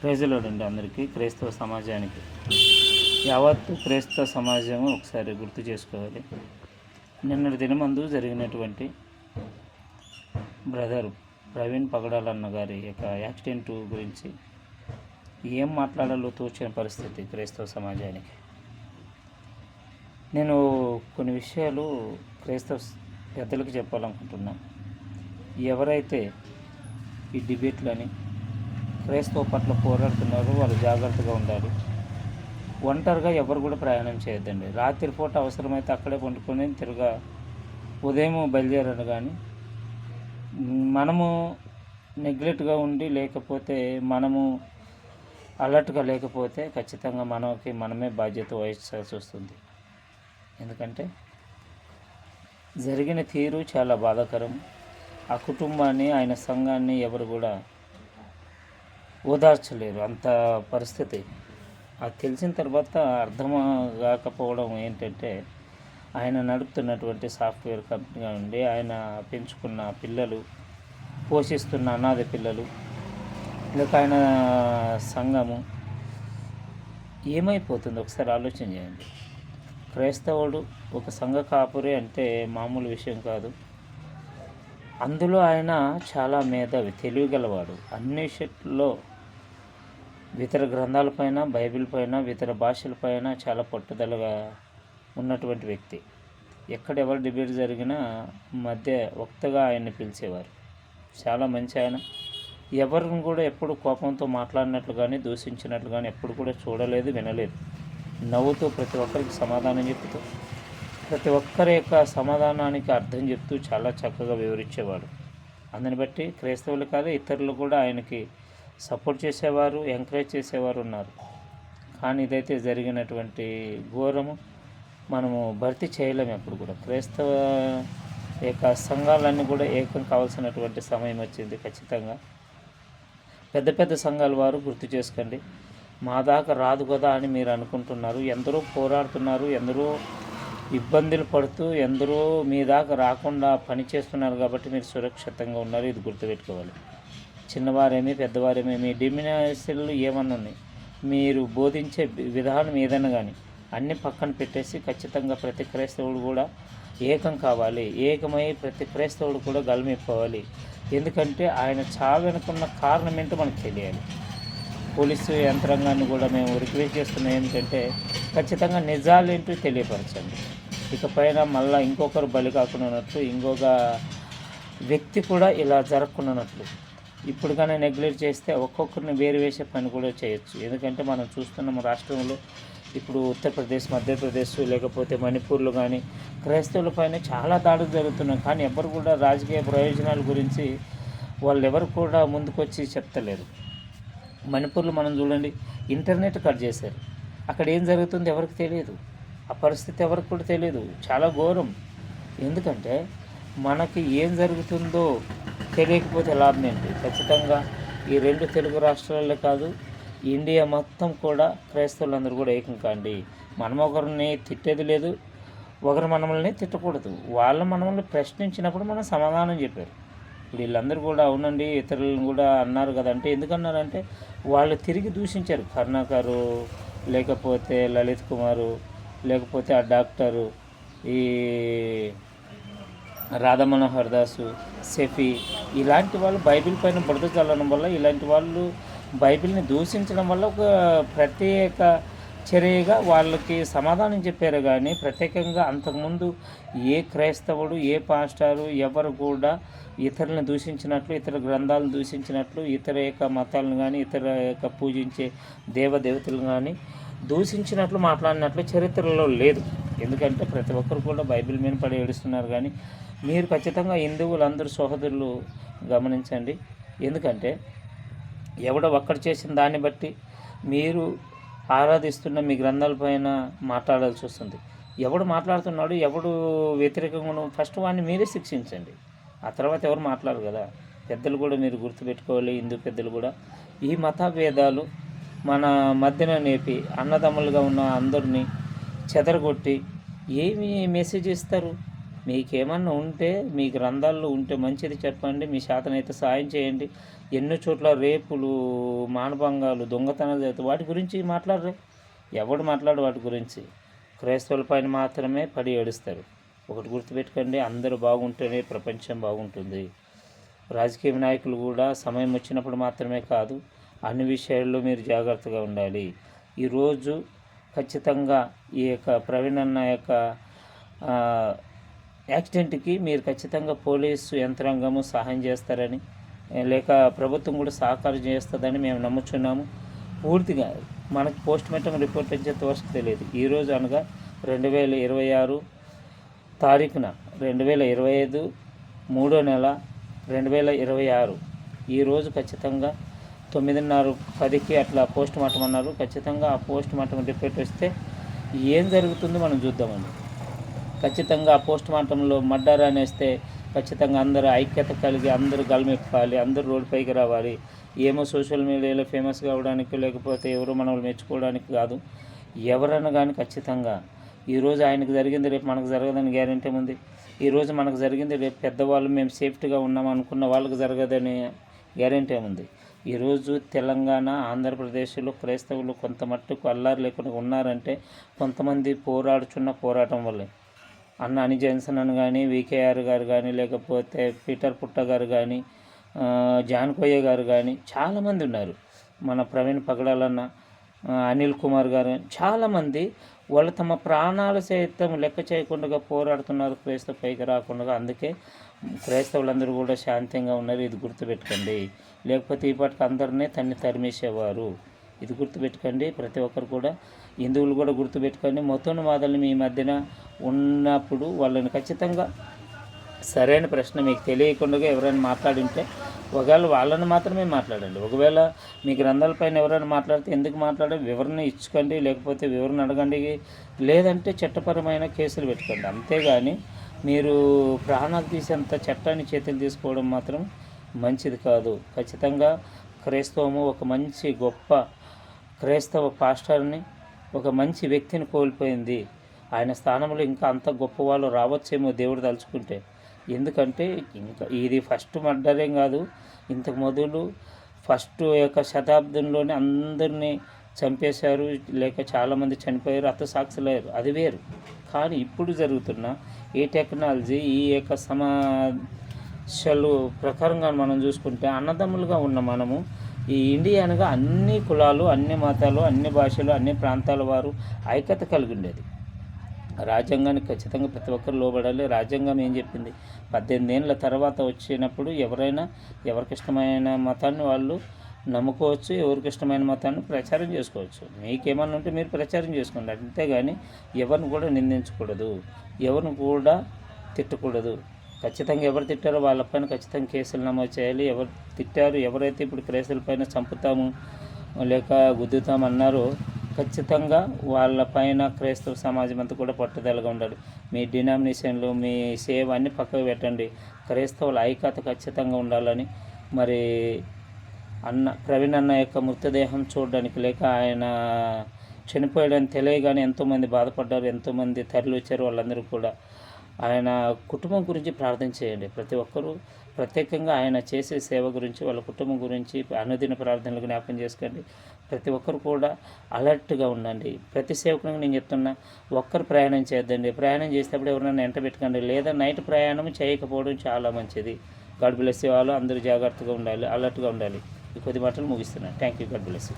ప్రైజులోడండి అందరికీ, క్రైస్తవ సమాజానికి. యావత్తు క్రైస్తవ సమాజం ఒకసారి గుర్తు చేసుకోవాలి. నిన్నటి దినమందు జరిగినటువంటి బ్రదర్ ప్రవీణ్ పగడాలన్న గారి యొక్క యాక్సిడెంట్ గురించి ఏం మాట్లాడాలో తోచిన పరిస్థితి క్రైస్తవ సమాజానికి. నేను కొన్ని విషయాలు క్రైస్తవ పెద్దలకు చెప్పాలనుకుంటున్నా. ఎవరైతే ఈ డిబేట్లని క్రైస్తవ పట్ల పోరాడుతున్నారో వాళ్ళు జాగ్రత్తగా ఉండాలి. ఒంటరిగా ఎవరు కూడా ప్రయాణం చేయొద్దండి. రాత్రిపూట అవసరమైతే అక్కడే పండుకొని ఉదయం బయలుదేరారు. కానీ మనము నెగ్లెక్ట్గా ఉండి లేకపోతే మనము అలర్ట్గా లేకపోతే ఖచ్చితంగా మనమే బాధ్యత వహించాల్సి వస్తుంది. ఎందుకంటే జరిగిన తీరు చాలా బాధాకరం. ఆ కుటుంబాన్ని, ఆయన సంఘాన్ని ఎవరు కూడా ఓదార్చలేరు, అంత పరిస్థితి. అది తెలిసిన తర్వాత అర్థం కాకపోవడం ఏంటంటే, ఆయన నడుపుతున్నటువంటి సాఫ్ట్వేర్ కంపెనీ నుండి ఆయన పెంచుకున్న పిల్లలు, పోషిస్తున్న అనాథ పిల్లలు, లేక ఆయన సంఘము ఏమైపోతుంది ఒకసారి ఆలోచన చేయండి. క్రైస్తవుడు ఒక సంఘ కాపురి అంటే మామూలు విషయం కాదు. అందులో ఆయన చాలా మేధావి, తెలివిగలవాడు. అన్ని విషయాల్లో ఇతర గ్రంథాలపైన, బైబిల్ పైన, ఇతర భాషలపైన చాలా పట్టుదలగా ఉన్నటువంటి వ్యక్తి. ఎక్కడెవరు డిబేట్ జరిగినా మధ్య వక్తగా ఆయన్ని పిలిచేవారు. చాలా మంచి ఆయన. ఎవరిని కూడా ఎప్పుడు కోపంతో మాట్లాడినట్లు కానీ, దూషించినట్లు కానీ ఎప్పుడు కూడా చూడలేదు, వినలేదు. నవ్వుతూ ప్రతి ఒక్కరికి సమాధానం చెప్తూ, ప్రతి ఒక్కరి యొక్క సమాధానానికి అర్థం చెప్తూ చాలా చక్కగా వివరించేవాడు. అందుని బట్టి క్రైస్తవులు కాదు, ఇతరులు కూడా ఆయనకి సపోర్ట్ చేసేవారు, ఎంకరేజ్ చేసేవారు ఉన్నారు. కానీ ఇదైతే జరిగినటువంటి ఘోరము మనము భర్తీ చేయలేము. ఎప్పుడు కూడా క్రైస్తవ యొక్క సంఘాలన్నీ కూడా ఏకం కావాల్సినటువంటి సమయం వచ్చింది. ఖచ్చితంగా పెద్ద పెద్ద సంఘాల వారు గుర్తు చేసుకోండి. మా దాకా రాదు కదా అని మీరు అనుకుంటున్నారు. ఎందరో పోరాడుతున్నారు, ఎందరో ఇబ్బందులు పడుతూ, ఎందరో మీ దాకా రాకుండా పనిచేస్తున్నారు. కాబట్టి మీరు సురక్షితంగా ఉన్నారు. ఇది గుర్తుపెట్టుకోవాలి. చిన్నవారేమి పెద్దవారేమి మీ డిమినాసిన్లు ఏమన్నా ఉన్నాయి, మీరు బోధించే విధానం ఏదైనా కానీ అన్నీ పక్కన పెట్టేసి ఖచ్చితంగా ప్రతి క్రైస్తవుడు కూడా ఏకం కావాలి. ఏకమై ప్రతి క్రైస్తవుడు కూడా గలమిపోవాలి. ఎందుకంటే ఆయన చావెనుకున్న కారణం ఏంటో మనకు తెలియాలి. పోలీసు యంత్రాంగాన్ని కూడా మేము రిక్వెస్ట్ చేస్తున్నాం ఏంటంటే ఖచ్చితంగా నిజాలు ఏంటో తెలియపరచండి. ఇకపైన మళ్ళీ ఇంకొకరు బలి కాకుండా ఇంకొక వ్యక్తి కూడా ఇలా జరగకున్నట్లు ఇప్పుడు కానీ నెగ్లెక్ట్ చేస్తే ఒక్కొక్కరిని వేరు వేసే పని కూడా చేయొచ్చు. ఎందుకంటే మనం చూస్తున్నాం రాష్ట్రంలో ఇప్పుడు ఉత్తరప్రదేశ్, మధ్యప్రదేశ్, లేకపోతే మణిపూర్లో కానీ క్రైస్తవుల పైన చాలా దాడులు జరుగుతున్నాయి. కానీ ఎవరు కూడా రాజకీయ ప్రయోజనాల గురించి వాళ్ళు ఎవరు కూడా ముందుకొచ్చి చెప్తలేరు. మణిపూర్లో మనం చూడండి, ఇంటర్నెట్ కట్ చేశారు. అక్కడ ఏం జరుగుతుందో ఎవరికి తెలియదు. ఆ పరిస్థితి ఎవరికి కూడా తెలియదు. చాలా ఘోరం. ఎందుకంటే మనకి ఏం జరుగుతుందో తెలియకపోతే లాభం ఏంటి? ఖచ్చితంగా ఈ 2 తెలుగు రాష్ట్రాలే కాదు, ఇండియా మొత్తం కూడా క్రైస్తవులందరూ కూడా ఏకం కాండి. మనం ఒకరిని తిట్టేది లేదు, ఒకరు మనల్ని తిట్టకూడదు. మనల్ని ప్రశ్నించినప్పుడు మనం సమాధానం చెప్పారు. ఇప్పుడు వీళ్ళందరూ కూడా అవునండి ఇతరులను కూడా అన్నారు కదా అంటే ఎందుకన్నారంటే వాళ్ళు తిరిగి దూషించారు. కరుణాకరు, లేకపోతే లలిత్ కుమారు, లేకపోతే ఆ డాక్టరు, ఈ రాధామనోహర్ దాసు, సెఫీ, ఇలాంటి వాళ్ళు బైబిల్ పైన బురద చల్లడం వల్ల, ఇలాంటి వాళ్ళు బైబిల్ని దూషించడం వల్ల ఒక ప్రత్యేక చర్యగా వాళ్ళకి సమాధానం చెప్పారు. కానీ ప్రత్యేకంగా అంతకుముందు ఏ క్రైస్తవుడు, ఏ పాస్టారు ఎవరు కూడా ఇతరులను దూషించినట్లు, ఇతర గ్రంథాలను దూషించినట్లు, ఇతర యొక్క మతాలను కానీ, ఇతర యొక్క పూజించే దేవతలను కానీ దూషించినట్లు మాట్లాడినట్లు చరిత్రలో లేదు. ఎందుకంటే ప్రతి ఒక్కరు కూడా బైబిల్ మీద పడి ఏడుస్తున్నారు. కానీ మీరు ఖచ్చితంగా హిందువులందరూ సహోదరులు గమనించండి. ఎందుకంటే ఎవడో ఒక్కడు చేసిన దాన్ని బట్టి మీరు ఆరాధిస్తున్న మీ గ్రంథాలపైన మాట్లాడాల్సి వస్తుంది. ఎవడు మాట్లాడుతున్నాడు, ఎవడు వ్యతిరేకంగా ఫస్ట్ వాడిని మీరే శిక్షించండి. ఆ తర్వాత ఎవరు మాట్లాడరు కదా. పెద్దలు కూడా మీరు గుర్తుపెట్టుకోవాలి. హిందూ పెద్దలు కూడా ఈ మత భేదాలు మన మధ్యన నేపి అన్నదమ్ములుగా ఉన్న అందరినీ చెదరగొట్టి ఏమి మెసేజ్ ఇస్తారు? మీకేమన్నా ఉంటే మీ గ్రంథాల్లో ఉంటే మంచిది చెప్పండి, మీ శాతనైతే సాయం చేయండి. ఎన్నో చోట్ల రేపులు, మానభంగాలు, దొంగతనాలు జరుగుతాయి, వాటి గురించి మాట్లాడరు. ఎవడు మాట్లాడు వాటి గురించి? క్రైస్తవుల పైన మాత్రమే పడి ఏడుస్తారు. ఒకటి గుర్తుపెట్టుకోండి, అందరూ బాగుంటేనే ప్రపంచం బాగుంటుంది. రాజకీయ నాయకులు కూడా సమయం వచ్చినప్పుడు మాత్రమే కాదు, అన్ని విషయాల్లో మీరు జాగ్రత్తగా ఉండాలి. ఈరోజు ఖచ్చితంగా ఈ యొక్క ప్రవీణ్ అన్న యొక్క యాక్సిడెంట్కి మీరు ఖచ్చితంగా పోలీసు యంత్రాంగము సహాయం చేస్తారని, లేక ప్రభుత్వం కూడా సహకారం చేస్తుందని మేము నమ్ముచున్నాము. పూర్తిగా మనకు పోస్ట్మార్టం రిపోర్ట్ వచ్చేంత వరకు తెలియదు. ఈరోజు అనగా 2026 తారీఖున 2025 3వ నెల 2026 ఈరోజు ఖచ్చితంగా 9:30-10కి అట్లా పోస్ట్మార్టం అన్నారు. ఖచ్చితంగా ఆ పోస్ట్మార్టం రిపోర్ట్ వస్తే ఏం జరుగుతుందో మనం చూద్దామండి. ఖచ్చితంగా ఆ పోస్ట్మార్టంలో మర్డర్ అనేస్తే ఖచ్చితంగా అందరూ ఐక్యత కలిగి అందరూ గలమెప్పాలి, అందరూ రోడ్డుపైకి రావాలి. ఏమో సోషల్ మీడియాలో ఫేమస్ కావడానికి, లేకపోతే ఎవరో మనల్ని మెచ్చుకోవడానికి కాదు. ఎవరన్నా కానీ ఖచ్చితంగా ఈరోజు ఆయనకు జరిగింది రేపు మనకు జరగదని గ్యారెంటీ ఉంది. ఈరోజు మనకు జరిగింది రేపు పెద్దవాళ్ళు మేము సేఫ్టీగా ఉన్నాం అనుకున్న వాళ్ళకి జరగదని గ్యారెంటీ ఉంది. ఈరోజు తెలంగాణ, ఆంధ్రప్రదేశ్లో క్రైస్తవులు కొంత మట్టుకు అల్లారు లేకుండా ఉన్నారంటే కొంతమంది పోరాడుచున్న పోరాటం వల్లే. అని జెన్సన్ అని కానీ, వికేఆర్ గారు కానీ, లేకపోతే పీటర్ పుట్ట గారు కానీ, జాన్ కొయ్య గారు కానీ చాలామంది ఉన్నారు. మన ప్రవీణ్ పగడాలన్న, అనిల్ కుమార్ గారు, చాలామంది వాళ్ళు తమ ప్రాణాలు సైతం లెక్క చేయకుండా పోరాడుతున్నారు క్రైస్తవ పైకి రాకుండా. అందుకే క్రైస్తవులందరూ కూడా శాంతంగా ఉన్నారు. ఇది గుర్తుపెట్టుకోండి. లేకపోతే ఇప్పటికి అందరినీ తరిమేసేవారు. ఇది గుర్తుపెట్టుకోండి. ప్రతి ఒక్కరు కూడా, హిందువులు కూడా గుర్తుపెట్టుకోండి. మతోన్మాదాలు మీ మధ్యన ఉన్నప్పుడు వాళ్ళని ఖచ్చితంగా సరైన ప్రశ్న మీకు తెలియకుండా ఎవరైనా మాట్లాడింటే ఒకవేళ వాళ్ళని మాత్రమే మాట్లాడండి. ఒకవేళ మీ గ్రంథాలపైన ఎవరైనా మాట్లాడితే ఎందుకు మాట్లాడే వివరణ ఇచ్చుకోండి, లేకపోతే వివరణ అడగండి, లేదంటే చట్టపరమైన కేసులు పెట్టుకోండి. అంతేగాని మీరు ప్రాణాలు తీసేంత చట్టాన్ని చేతులు తీసుకోవడం మాత్రం మంచిది కాదు. ఖచ్చితంగా క్రైస్తవము ఒక మంచి గొప్ప క్రైస్తవ పాస్టర్ని, ఒక మంచి వ్యక్తిని కోల్పోయింది. ఆయన స్థానంలో ఇంకా అంత గొప్ప వాళ్ళు రావచ్చేమో దేవుడు తలుచుకుంటే. ఎందుకంటే ఇంకా ఇది ఫస్ట్ మర్డరేం కాదు, ఇంతకు మొదలు ఫస్ట్ యొక్క శతాబ్దంలోనే అందరినీ చంపేశారు, లేక చాలామంది చనిపోయారు, హతసాక్షులయ్యారు, అది వేరు. కానీ ఇప్పుడు జరుగుతున్న ఈ టెక్నాలజీ, ఈ యొక్క సమస్యలు ప్రకారంగా మనం చూసుకుంటే అన్నదమ్ములుగా ఉన్న మనము ఈ ఇండియా అనగా అన్ని కులాలు, అన్ని మతాలు, అన్ని భాషలు, అన్ని ప్రాంతాల వారు ఐక్యత కలిగి ఉండేది. రాజ్యాంగానికి ఖచ్చితంగా ప్రతి ఒక్కరు లోబడాలి. రాజ్యాంగం ఏం చెప్పింది? 18 ఏళ్ళ తర్వాత వచ్చినప్పుడు ఎవరైనా ఎవరికి ఇష్టమైన మతాన్ని వాళ్ళు నమ్ముకోవచ్చు, ఎవరికి ఇష్టమైన మతాన్ని ప్రచారం చేసుకోవచ్చు. మీకేమన్నా ఉంటే మీరు ప్రచారం చేసుకోండి. అంతేగాని ఎవరిని కూడా నిందించకూడదు, ఎవరిని కూడా తిట్టకూడదు. ఖచ్చితంగా ఎవరు తిట్టారో వాళ్ళపైన ఖచ్చితంగా కేసులు నమోదు చేయాలి. ఎవరు తిట్టారు, ఎవరైతే ఇప్పుడు క్రైస్తవుల పైన చంపుతాము లేక గుద్దుతాము అన్నారో ఖచ్చితంగా వాళ్ళపైన క్రైస్తవ సమాజం అంతా కూడా పట్టుదలగా ఉండాలి. మీ డినామినేషన్లు, మీ సేవ అన్నీ పక్కకు పెట్టండి. క్రైస్తవుల ఐక్యత ఖచ్చితంగా ఉండాలని మరి ప్రవీణ్ అన్న యొక్క మృతదేహం చూడడానికి, లేక ఆయన చనిపోయాడని తెలియగానే ఎంతోమంది బాధపడ్డారు, ఎంతోమంది తరలి వచ్చారు. వాళ్ళందరూ కూడా ఆయన కుటుంబం గురించి ప్రార్థన చేయండి. ప్రతి ఒక్కరూ ప్రత్యేకంగా ఆయన చేసే సేవ గురించి, వాళ్ళ కుటుంబం గురించి అనుదిన ప్రార్థనలు జ్ఞాపకం చేసుకోండి. ప్రతి ఒక్కరు కూడా అలర్ట్గా ఉండండి. ప్రతి సేవకునికి నేను చెప్తున్నా, ఒక్కరు ప్రయాణం చేద్దండి. ప్రయాణం చేసేటప్పుడు ఎవరైనా ఎంట పెట్టుకోండి, లేదా నైట్ ప్రయాణం చేయకపోవడం చాలా మంచిది. God bless you all. అందరూ జాగ్రత్తగా ఉండాలి, అలర్ట్గా ఉండాలి. ఈ కొద్ది మాటలు ముగిస్తున్నాను. Thank you. God bless you.